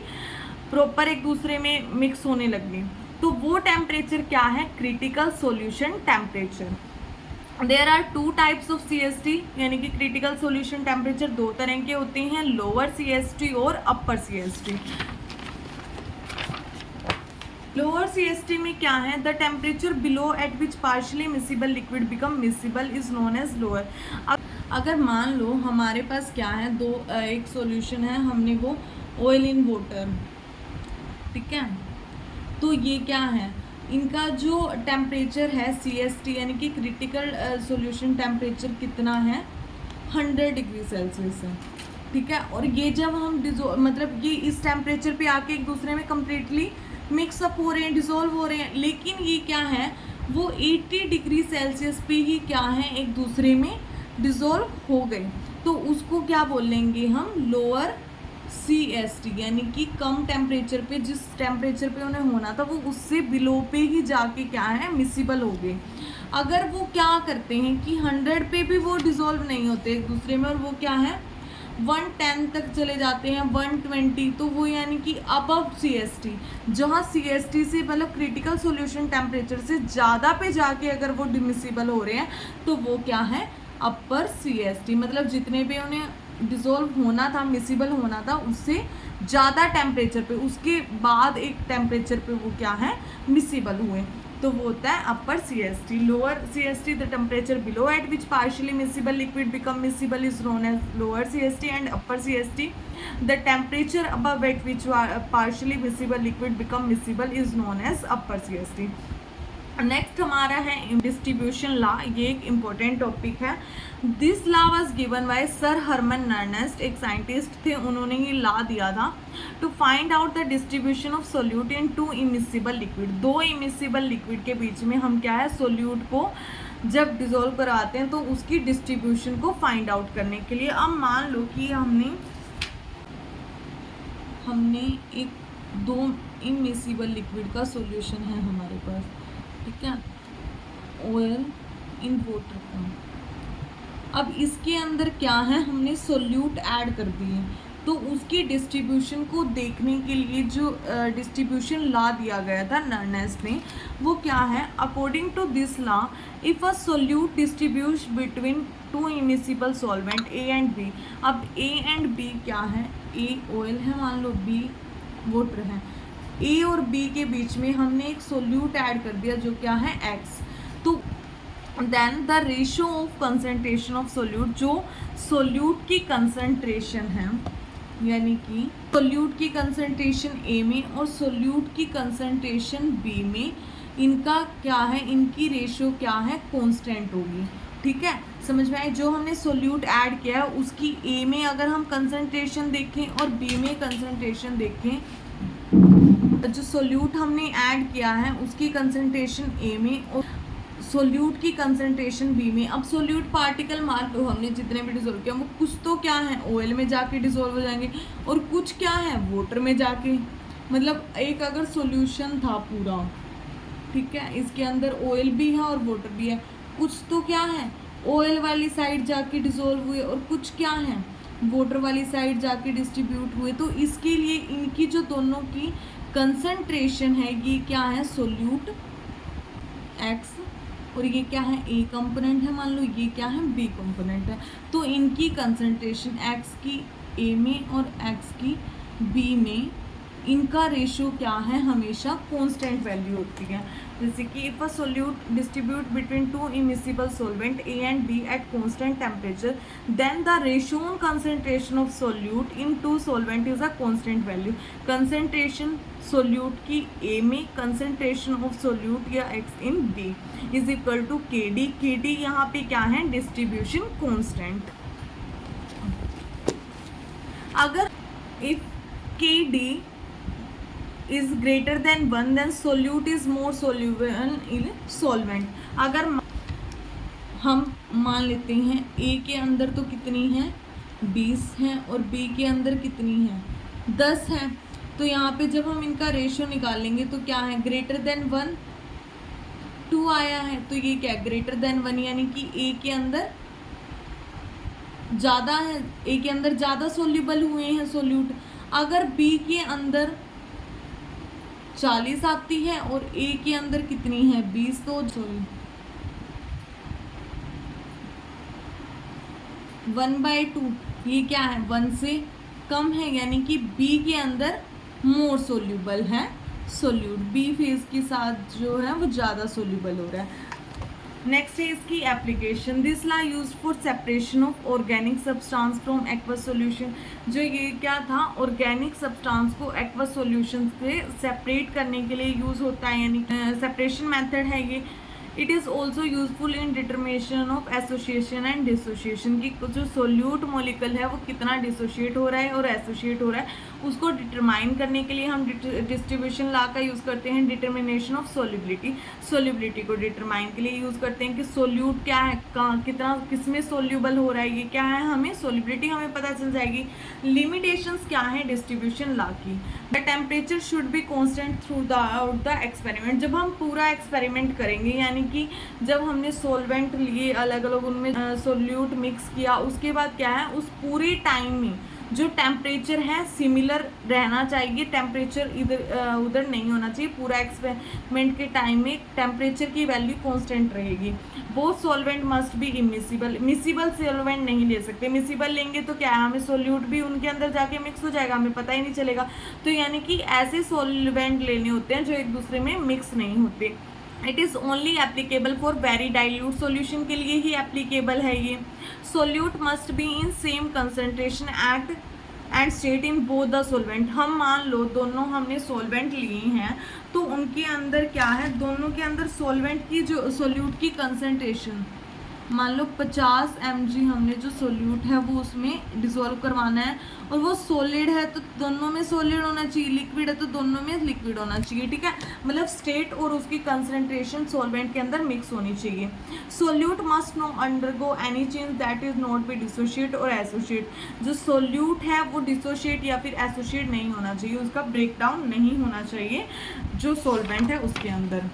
प्रॉपर एक दूसरे में मिक्स होने लगेंगे। तो वो टेम्परेचर क्या है, critical solution temperature. There are two types of CST, यानी कि क्रिटिकल सॉल्यूशन टेम्परेचर दो तरह के होते हैं, लोअर CST और अपर CST। लोअर CST में क्या है, the temperature below at which partially miscible liquid become miscible is known as lower. अगर मान लो हमारे पास क्या है एक सॉल्यूशन है, हमने वो ऑयल इन वाटर, ठीक है, तो ये क्या है, इनका जो टेम्परेचर है CST यानी कि क्रिटिकल सॉल्यूशन टेम्परेचर कितना है 100 डिग्री सेल्सियस है, ठीक है। और ये जब हम मतलब ये इस टेम्परेचर पे आके एक दूसरे में कम्प्लीटली मिक्सअप हो रहे हैं, डिसॉल्व हो रहे हैं, लेकिन ये क्या है वो 80 डिग्री सेल्सियस पे ही क्या है एक दूसरे में डिसॉल्व हो गए, तो उसको क्या बोलेंगे हम, लोअर CST, यानी कि कम टेम्परेचर पे, जिस टेम्परेचर पे उन्हें होना था वो उससे बिलो पे ही जाके क्या है मिसिबल हो गए। अगर वो क्या करते हैं कि 100 पे भी वो डिसॉल्व नहीं होते एक दूसरे में और वो क्या है 110 तक चले जाते हैं, 120, तो वो यानी कि अबव CST, जहाँ CST से मतलब क्रिटिकल सॉल्यूशन टेम्परेचर से ज़्यादा पे जाके अगर वो डिमिसिबल हो रहे हैं तो वो क्या है अपर CST, मतलब जितने भी उन्हें डिसॉल्व होना था, मिसिबल होना था, उससे ज़्यादा टेम्परेचर पे, उसके बाद एक टेम्परेचर पे वो क्या है मिसिबल हुए, तो वो होता है upper CST। Lower CST the temperature below at which partially miscible liquid become miscible is known as lower CST and upper CST the temperature above at which partially miscible liquid become miscible is known as upper CST। Next हमारा है distribution law, ये एक important topic है। This law was given by sir Hermann Nernst, एक scientist थे, उन्होंने ये law दिया था to find out the distribution of solute in to immiscible liquid. दो इमिसिबल लिक्विड के बीच में हम क्या है सोल्यूट को जब डिसॉल्व कराते हैं तो उसकी डिस्ट्रीब्यूशन को फाइंड आउट करने के लिए। अब मान लो कि हमने एक दो इमिसिबल लिक्विड का सॉल्यूशन है हमारे पास, ठीक है, ऑयल इन वाटर का। अब इसके अंदर क्या है हमने सोल्यूट ऐड कर दिए, तो उसकी डिस्ट्रीब्यूशन को देखने के लिए जो डिस्ट्रीब्यूशन लॉ दिया गया था नर्नेस्ट ने, वो क्या है, according to this law if a solute distribute between two immiscible solvent A and B. अब ए एंड बी क्या है, ए ऑयल है मान लो, बी वाटर है, ए और बी के बीच में हमने एक सोल्यूट ऐड कर दिया जो क्या है एक्स, तो then the ratio of concentration of solute, जो सोल्यूट की कंसंट्रेशन है, यानी कि सोल्यूट की कंसंट्रेशन ए में और सोल्यूट की कंसंट्रेशन बी में, इनका क्या है, इनकी रेशियो क्या है, कांस्टेंट होगी। ठीक है, समझ में आए। जो हमने सोल्यूट ऐड किया है उसकी ए में अगर हम कंसंट्रेशन देखें और बी में कंसंट्रेशन देखें, जो सोल्यूट हमने ऐड किया है उसकी कंसंट्रेशन ए में और सोल्यूट की कंसंट्रेशन बी में। अब सोल्यूट पार्टिकल मान लो हमने जितने भी डिसोल्व किया वो कुछ तो क्या है ऑयल में जाके डिसोल्व हो जाएंगे और कुछ क्या है वाटर में जाके, मतलब एक अगर सॉल्यूशन था पूरा, ठीक है, इसके अंदर ऑयल भी है और वाटर भी है, कुछ तो क्या है ऑयल वाली साइड जाके डिसोल्व हुए और कुछ क्या है वाटर वाली साइड जाके डिस्ट्रीब्यूट हुए। तो इसके लिए इनकी जो दोनों की कंसंट्रेशन है ये क्या है, सोल्यूट एक्स और ये क्या है ए कंपोनेंट है, मान लो ये क्या है बी कंपोनेंट है, तो इनकी कंसंट्रेशन एक्स की ए में और एक्स की बी में, इनका रेशियो क्या है, हमेशा कांस्टेंट वैल्यू होती है। जैसे कि if a solute distribute between two immiscible solvent A and B at constant temperature then the ratio on concentration of solute in two solvent is a constant value. Concentration solute की A में, concentration of solute या X in B is equal to K D. K D यहाँ पे क्या है, distribution constant. अगर if K D is greater than 1 then solute is more soluble in solvent। अगर हम मान लेते हैं A के अंदर तो कितनी है 20 है और B के अंदर कितनी है 10 है, तो यहाँ पे जब हम इनका रेशियो निकालेंगे तो क्या है, ग्रेटर देन 1 2 आया है, तो ये क्या ग्रेटर देन 1 यानी कि A के अंदर ज़्यादा है, A के अंदर ज़्यादा सोल्यूबल हुए हैं सोल्यूट। अगर B के अंदर 40 आती है और ए के अंदर कितनी है 20, तो सॉरी 1/2, ये क्या है 1 से कम है, यानी कि बी के अंदर मोर सोल्यूबल है सोल्यूट, बी फेज के साथ जो है वो ज़्यादा सोल्यूबल हो रहा है। नेक्स्ट है इसकी application. This law used for separation of organic substance from aqueous solution. जो ये क्या था, ऑर्गेनिक सब्सटेंस को एक्वस सॉल्यूशन से सेपरेट करने के लिए यूज़ होता है, यानी सेपरेशन मेथड है ये। It is also useful in determination of association and dissociation की जो सोल्यूट मॉलिक्यूल है वो कितना डिसोशिएट हो रहा है और एसोसिएट हो रहा है उसको डिटरमाइन करने के लिए हम डिस्ट्रीब्यूशन लॉ का यूज़ करते हैं। डिटर्मिनेशन ऑफ सोल्यूबिलिटी, सोल्यूबिलिटी को डिटरमाइन के लिए यूज़ करते हैं कि सोल्यूट क्या है, कहाँ कितना किस में सोल्यूबल हो रहा है, ये क्या है, हमें सोल्यूबिलिटी हमें पता चल जाएगी। लिमिटेशंस क्या है डिस्ट्रीब्यूशन लॉ की, the temperature should be constant through the out the experiment. जब हम पूरा एक्सपेरिमेंट करेंगे, यानी कि जब हमने सोल्वेंट लिए अलग अलग उनमें सोल्यूट मिक्स किया, उसके बाद क्या है उस पूरे टाइम में जो टेम्परेचर है सिमिलर रहना चाहिए, टेम्परेचर इधर उधर नहीं होना चाहिए। पूरा एक्सपेरिमेंट के टाइम में टेम्परेचर की वैल्यू कांस्टेंट रहेगी। Both solvent must be immiscible, miscible solvent नहीं ले सकते, मिसिबल लेंगे तो क्या है हमें सोल्यूट भी उनके अंदर जाके मिक्स हो जाएगा, हमें पता ही नहीं चलेगा। तो यानी कि ऐसे सॉल्वेंट लेने होते हैं जो एक दूसरे में मिक्स नहीं होते। It is only applicable for very dilute solution के लिए ही एप्लीकेबल है ये। Solute must be in same concentration at and state in both the solvent. हम मान लो दोनों हमने सोलवेंट लिए हैं तो उनके अंदर क्या है, दोनों के अंदर सोलवेंट की जो सोल्यूट की कंसंट्रेशन मान लो 50 mg हमने जो सोल्यूट है वो उसमें डिसॉल्व करवाना है और वो सॉलिड है तो दोनों में सॉलिड होना चाहिए, लिक्विड है तो दोनों में लिक्विड होना चाहिए। ठीक है, मतलब स्टेट और उसकी कंसंट्रेशन सॉल्वेंट के अंदर मिक्स होनी चाहिए। Solute must know undergo any change that is not be dissociate और एसोशिएट। जो सोल्यूट है वो डिसोशिएट या फिर एसोशिएट नहीं होना चाहिए, उसका ब्रेकडाउन नहीं होना चाहिए जो सॉल्वेंट है उसके अंदर।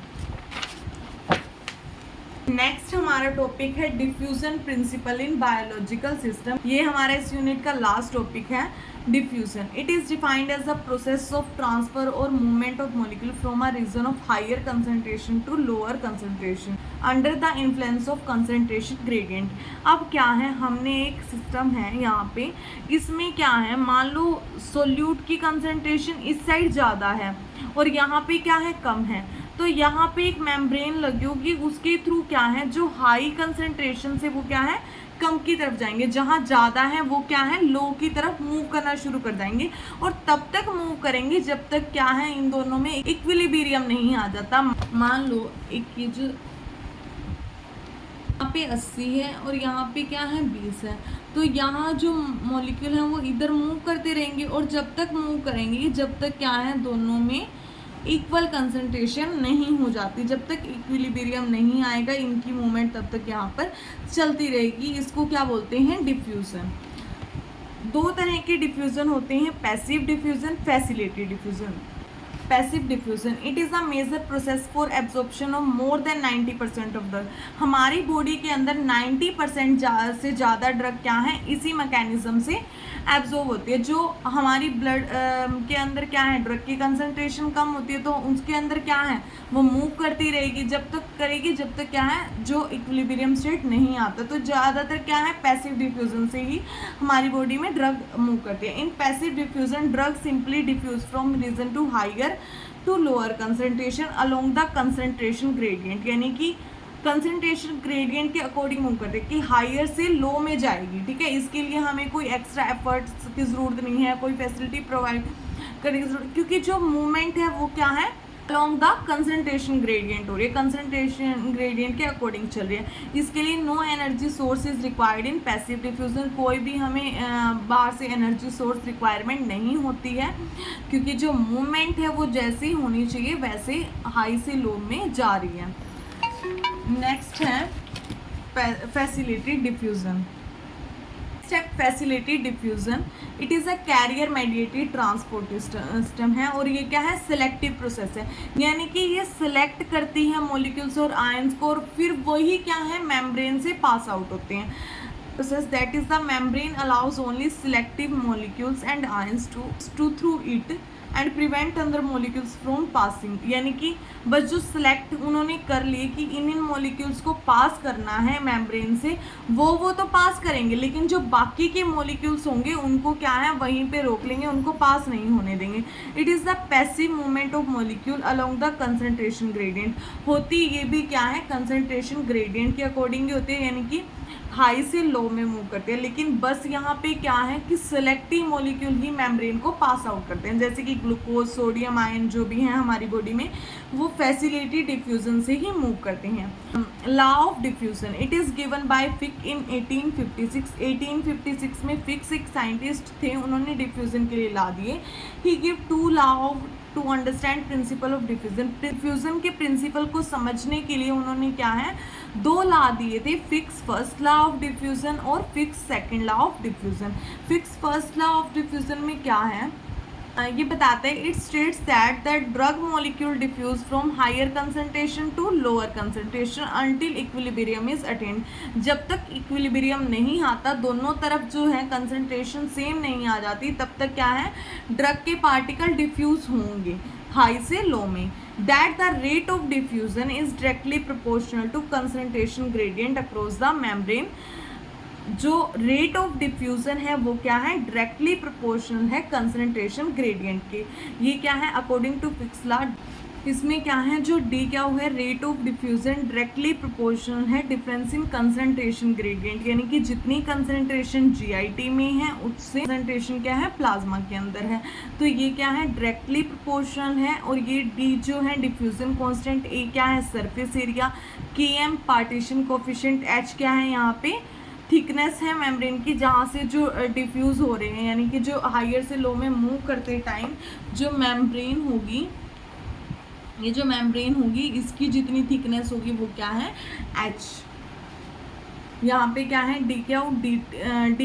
नेक्स्ट हमारा टॉपिक है diffusion principle in biological system. ये हमारा इस यूनिट का लास्ट टॉपिक है, diffusion. It is defined as the process of transfer और movement of molecule from a region of higher concentration to lower concentration under the influence of concentration gradient. अब क्या है, हमने एक सिस्टम है यहाँ पे, इसमें क्या है, मान लो सोल्यूट की कंसंट्रेशन इस साइड ज़्यादा है और यहाँ पे क्या है, कम है। तो यहाँ पे एक मेम्ब्रेन लगी होगी, उसके थ्रू क्या है, जो हाई कंसंट्रेशन से वो क्या है, कम की तरफ जाएंगे, जहाँ ज़्यादा है वो क्या है, लो की तरफ मूव करना शुरू कर देंगे। और तब तक मूव करेंगे जब तक क्या है, इन दोनों में इक्विलिब्रियम नहीं आ जाता। मान लो एक ये जो यहाँ पे 80 है और यहाँ पे क्या है 20 है, तो यहाँ जो मॉलिक्यूल है वो इधर मूव करते रहेंगे और जब तक मूव करेंगे जब तक क्या है, दोनों में इक्वल कंसंट्रेशन नहीं हो जाती, जब तक इक्विलिब्रियम नहीं आएगा इनकी मूवमेंट तब तक यहाँ पर चलती रहेगी। इसको क्या बोलते हैं, डिफ्यूजन। दो तरह के डिफ्यूजन होते हैं, passive diffusion, facilitated diffusion. Passive diffusion, it is a major process for absorption of more than 90% of drug. हमारी बॉडी के अंदर 90% से ज़्यादा ड्रग क्या है, इसी मैकेनिज्म से एब्जॉर्ब होती है। जो हमारी ब्लड के अंदर क्या है, ड्रग की कंसंट्रेशन कम होती है तो उसके अंदर क्या है, वो मूव करती रहेगी, जब तक करेगी जब तक क्या है, जो इक्विलिब्रियम स्टेट नहीं आता। तो ज़्यादातर क्या है, पैसिव डिफ्यूजन से ही हमारी बॉडी में ड्रग मूव करती है। In passive diffusion drug simply diffuse from region to higher to lower concentration along the concentration gradient, यानी कि कंसंट्रेशन ग्रेडियंट के अकॉर्डिंग मूव करते हैं कि हायर से लो में जाएगी। ठीक है, इसके लिए हमें कोई एक्स्ट्रा एफर्ट्स की ज़रूरत नहीं है, कोई फैसिलिटी प्रोवाइड करने की जरूरत, क्योंकि जो मूवमेंट है वो क्या है, अलोंग द कंसंट्रेशन ग्रेडियंट हो रही है, कंसंट्रेशन ग्रेडियंट के अकॉर्डिंग चल रही है। इसके लिए no energy source is required in passive diffusion. कोई भी हमें बाहर से एनर्जी सोर्स रिक्वायरमेंट नहीं होती है, क्योंकि जो मूवमेंट है वो जैसी होनी चाहिए वैसे हाई से लो में जा रही है। नेक्स्ट है facilitated diffusion. Facilitated diffusion, it is a carrier mediated transport system है और ये क्या है, सिलेक्टिव प्रोसेस है, यानी कि ये सिलेक्ट करती है मॉलिक्यूल्स और आयंस को और फिर वही क्या है, मेम्ब्रेन से पास आउट होते हैं। Process that is the membrane allows only selective molecules and ions to through it and prevent other molecules from passing, यानी कि बस जो सिलेक्ट उन्होंने कर लिए कि इन मॉलिक्यूल्स को पास करना है मेम्ब्रेन से, वो तो पास करेंगे, लेकिन जो बाकी के मॉलिक्यूल्स होंगे उनको क्या है, वहीं पे रोक लेंगे, उनको पास नहीं होने देंगे। It is the passive movement of molecule along the concentration gradient. होती ये भी क्या है, कंसंट्रेशन ग्रेडियंट के अकॉर्डिंग होती है, यानी कि हाई से लो में मूव करते हैं, लेकिन बस यहाँ पे क्या है कि सिलेक्टिव मॉलिक्यूल ही मेम्ब्रेन को पास आउट करते हैं, जैसे कि ग्लूकोज, सोडियम आयन जो भी हैं हमारी बॉडी में, वो फैसिलिटेटेड डिफ्यूजन से ही मूव करते हैं। Law of diffusion, it is given by Fick in 1856। 1856 में फिक्स एक साइंटिस्ट थे, उन्होंने डिफ्यूजन के लिए ला दिए। He give two law of to understand principle of diffusion. Diffusion के प्रिंसिपल को समझने के लिए उन्होंने क्या है, दो लॉ दिए थे, Fick's first law of diffusion और Fick's second law of diffusion. Fick's first law of diffusion में क्या है, ये बताते हैं, it states that the drug molecule diffuse from higher concentration to lower concentration until equilibrium is attained. जब तक equilibrium नहीं आता, दोनों तरफ जो है कंसंट्रेशन सेम नहीं आ जाती, तब तक क्या है, ड्रग के पार्टिकल डिफ्यूज होंगे हाई से लो में। That the rate of diffusion is directly proportional to concentration gradient across the membrane। जो रेट ऑफ डिफ्यूज़न है वो क्या है, डायरेक्टली प्रोपोर्शनल है कंसंट्रेशन ग्रेडियंट के। ये क्या है, अकॉर्डिंग टू फिक्स लॉ। इसमें क्या है, जो डी क्या हुआ है, rate of diffusion directly proportional है डिफरेंस इन कंसंट्रेशन ग्रेडियंट, यानी कि जितनी कंसंट्रेशन जीआईटी में है उससे कंसंट्रेशन क्या है, प्लाज्मा के अंदर है। तो ये क्या है, डायरेक्टली प्रोपोर्शनल है। और ये डी जो है डिफ्यूजन कांस्टेंट, ए क्या है, सरफेस एरिया, के एम पार्टीशन कोफिशिएंट, एच क्या है, यहाँ पे थिकनेस है मेम्ब्रेन की जहाँ से जो डिफ्यूज़ हो रहे हैं, यानी कि जो हायर से लो में मूव करते टाइम जो मेम्ब्रेन होगी, ये जो मेम्ब्रेन होगी इसकी जितनी थिकनेस होगी वो क्या है, एच। यहाँ पे क्या है, डी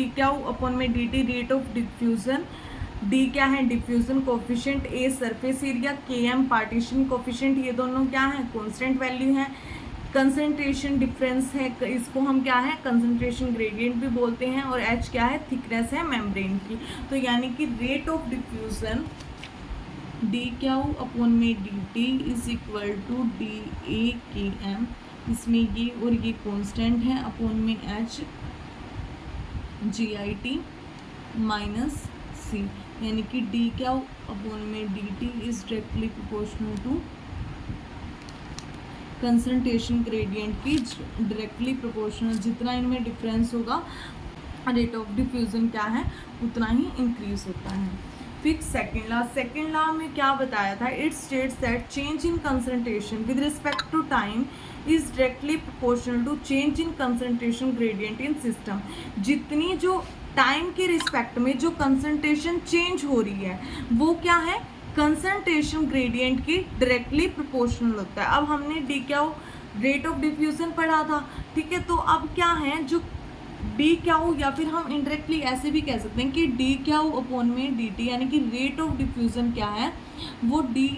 क्यू अपॉन में D T, rate of diffusion. D क्या है, diffusion coefficient, a surface area, के एम पार्टीशन कोफिशिएंट, ये दोनों क्या है, कांस्टेंट वैल्यू है। कंसंट्रेशन डिफरेंस है, इसको हम क्या है कंसंट्रेशन ग्रेडियंट भी बोलते हैं, और H क्या है थिकनेस है मेम्ब्रेन की। तो यानी कि रेट ऑफ डिफ्यूजन डी क्या हो अपॉन में D T is equal to D A K M, इसमें ये और ये कांस्टेंट है, अपॉन में H G I T minus C, यानी कि डी क्या हो अपॉन में D T is directly proportional to concentration gradient की डायरेक्टली प्रोपोर्शनल, जितना इनमें डिफरेंस होगा रेट ऑफ डिफ्यूजन क्या है उतना ही इंक्रीज होता है। फिर सेकेंड लॉ में क्या बताया था, it states that change in concentration with respect to time is directly proportional to change in concentration gradient in system. जितनी जो टाइम के रिस्पेक्ट में जो कंसंट्रेशन चेंज हो रही है वो क्या है कंसंट्रेशन ग्रेडियंट की डायरेक्टली प्रोपोर्शनल होता है। अब हमने डी क्या हो रेट ऑफ डिफ्यूजन पढ़ा था, ठीक है। तो अब क्या है जो डी क्या हो, या फिर हम इनडायरेक्टली ऐसे भी कह सकते हैं कि डी क्या हो अपॉन में डी टी, यानी कि रेट ऑफ डिफ्यूजन क्या है वो डी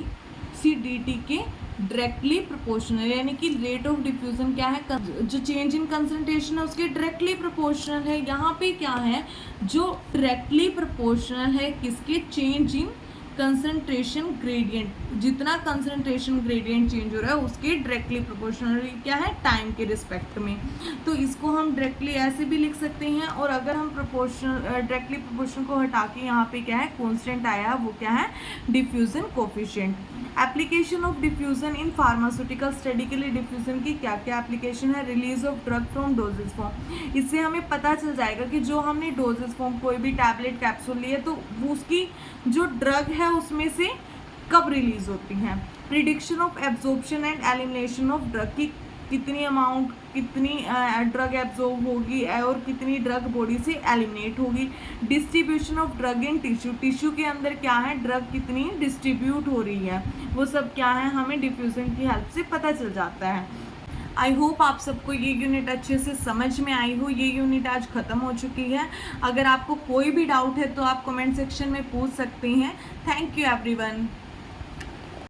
सी डी टी के डायरेक्टली प्रोपोर्शनल, यानी कि रेट ऑफ डिफ्यूजन क्या है जो चेंज इन कंसंट्रेशन है उसके डायरेक्टली प्रोपोर्शनल है। यहाँ पे क्या है जो डायरेक्टली प्रोपोर्शनल है किसके चेंज इन कंसंट्रेशन ग्रेडियंट, जितना कंसंट्रेशन ग्रेडियंट चेंज हो रहा है उसके डायरेक्टली प्रोपोर्शनल क्या है टाइम के रिस्पेक्ट में। तो इसको हम डायरेक्टली ऐसे भी लिख सकते हैं, और अगर हम प्रोपोर्शनल डायरेक्टली प्रोपोर्शनल को हटा के यहाँ पे क्या है कांस्टेंट आया वो क्या है diffusion coefficient. Application of diffusion in pharmaceutical study के लिए डिफ्यूजन की क्या क्या एप्लीकेशन है, release of drug from doses form. इससे हमें पता चल जाएगा कि जो हमने डोजेज फॉर्म कोई भी टैबलेट कैप्सूल लिए तो उसकी जो ड्रग है उसमें से कब रिलीज होती हैं। Prediction of absorption and elimination of drug की कितनी अमाउंट कितनी ड्रग एब्जॉर्ब होगी और कितनी ड्रग बॉडी से एलिमिनेट होगी। Distribution of drug in tissue, tissue के अंदर क्या है ड्रग कितनी डिस्ट्रीब्यूट हो रही है वो सब क्या है हमें डिफ्यूजन की हेल्प से पता चल जाता है। आई होप आप सबको ये यूनिट अच्छे से समझ में आई हो। ये यूनिट आज ख़त्म हो चुकी है। अगर आपको कोई भी डाउट है तो आप कमेंट सेक्शन में पूछ सकते हैं। Thank you everyone.